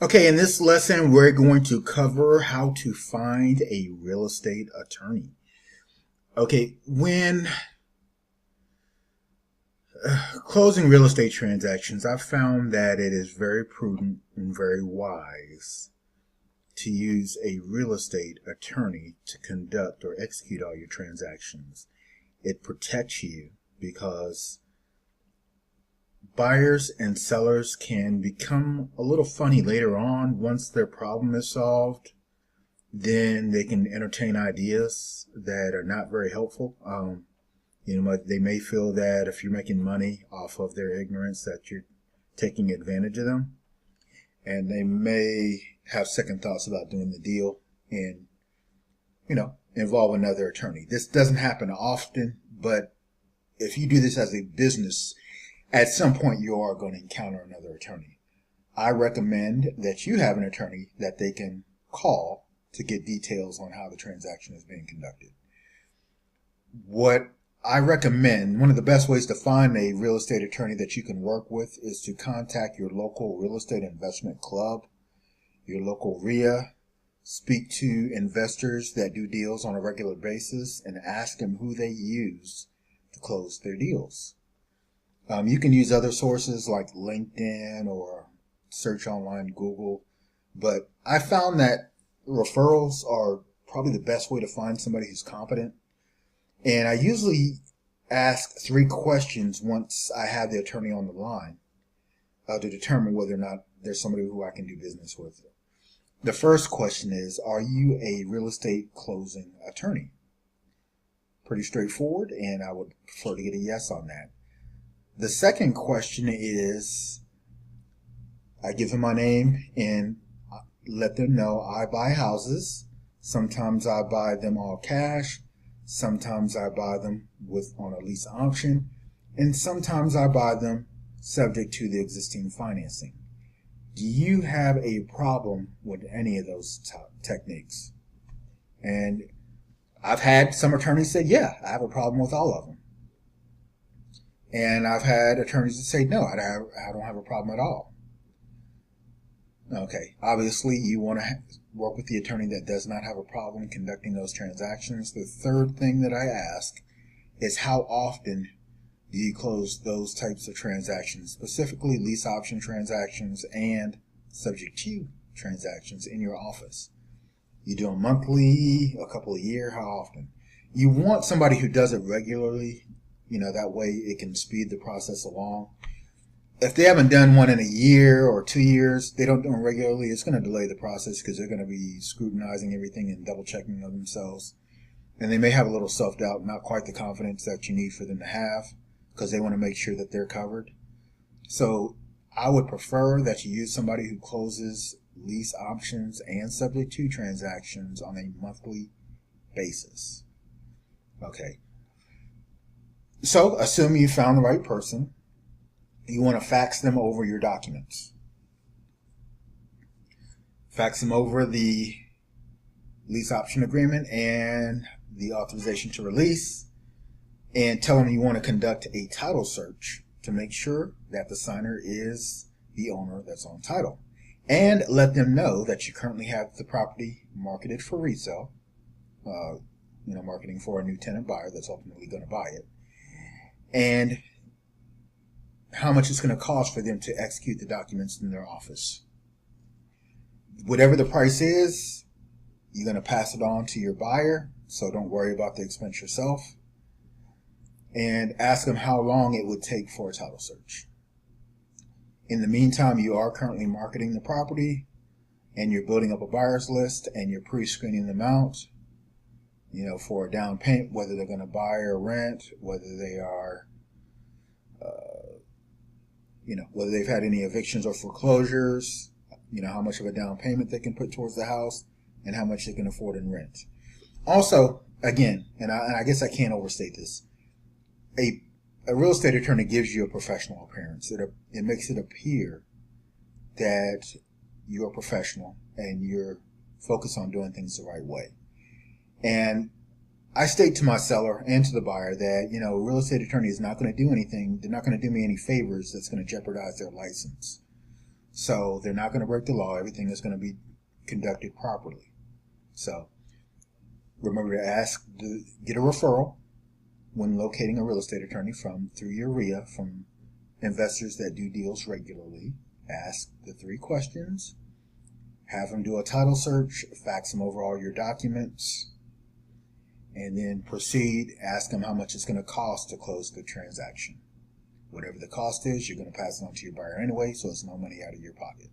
Okay, in this lesson, we're going to cover how to find a real estate attorney. Okay, when closing real estate transactions, I've found that it is very prudent and very wise to use a real estate attorney to conduct or execute all your transactions. It protects you because buyers and sellers can become a little funny later on. Once their problem is solved, then they can entertain ideas that are not very helpful. They may feel that if you're making money off of their ignorance, that you're taking advantage of them, and they may have second thoughts about doing the deal and, involve another attorney. This doesn't happen often, but if you do this as a business, at some point you are going to encounter another attorney. I recommend that you have an attorney that they can call to get details on how the transaction is being conducted. What I recommend, one of the best ways to find a real estate attorney that you can work with is to contact your local real estate investment club, your local RIA, speak to investors that do deals on a regular basis, and ask them who they use to close their deals. You can use other sources like LinkedIn or search online Google, but I found that referrals are probably the best way to find somebody who's competent. And I usually ask 3 questions once I have the attorney on the line to determine whether or not there's somebody who I can do business with. The first question is, are you a real estate closing attorney? Pretty straightforward, and I would prefer to get a yes on that. The second question is, I give them my name and let them know I buy houses. Sometimes I buy them all cash. Sometimes I buy them on a lease option. And sometimes I buy them subject to the existing financing. Do you have a problem with any of those techniques? And I've had some attorneys say, yeah, I have a problem with all of them. And I've had attorneys that say, no, I don't have a problem at all. Okay, obviously you want to work with the attorney that does not have a problem conducting those transactions. The third thing that I ask is, how often do you close those types of transactions, specifically lease option transactions and subject to transactions in your office? You do them monthly, a couple a year, how often? You want somebody who does it regularly. That way it can speed the process along. If they haven't done one in a year or 2 years, they don't do them regularly, it's going to delay the process because they're going to be scrutinizing everything and double checking of themselves. And they may have a little self-doubt, not quite the confidence that you need for them to have, because they want to make sure that they're covered. So I would prefer that you use somebody who closes lease options and subject to transactions on a monthly basis. Okay. So assume you found the right person. You want to fax them over your documents. Fax them over the lease option agreement and the authorization to release, and tell them you want to conduct a title search to make sure that the signer is the owner that's on title. And let them know that you currently have the property marketed for resale, marketing for a new tenant buyer that's ultimately going to buy it, and how much it's going to cost for them to execute the documents in their office. Whatever the price is, you're going to pass it on to your buyer, so don't worry about the expense yourself. And ask them how long it would take for a title search. In the meantime, you are currently marketing the property, and you're building up a buyer's list, and you're pre-screening them out, for a down payment, whether they're going to buy or rent, whether they are whether they've had any evictions or foreclosures, how much of a down payment they can put towards the house, and how much they can afford in rent. Also, again, and I guess I can't overstate this, a real estate attorney gives you a professional appearance. It makes it appear that you're professional and you're focused on doing things the right way. And I state to my seller and to the buyer that, a real estate attorney is not going to do anything. They're not going to do me any favors that's going to jeopardize their license. So they're not going to break the law. Everything is going to be conducted properly. So remember to get a referral when locating a real estate attorney through your RIA from investors that do deals regularly. Ask the 3 questions. Have them do a title search. Fax them over all your documents. And then proceed. Ask them how much it's going to cost to close the transaction. Whatever the cost is, you're going to pass it on to your buyer anyway, so it's no money out of your pocket.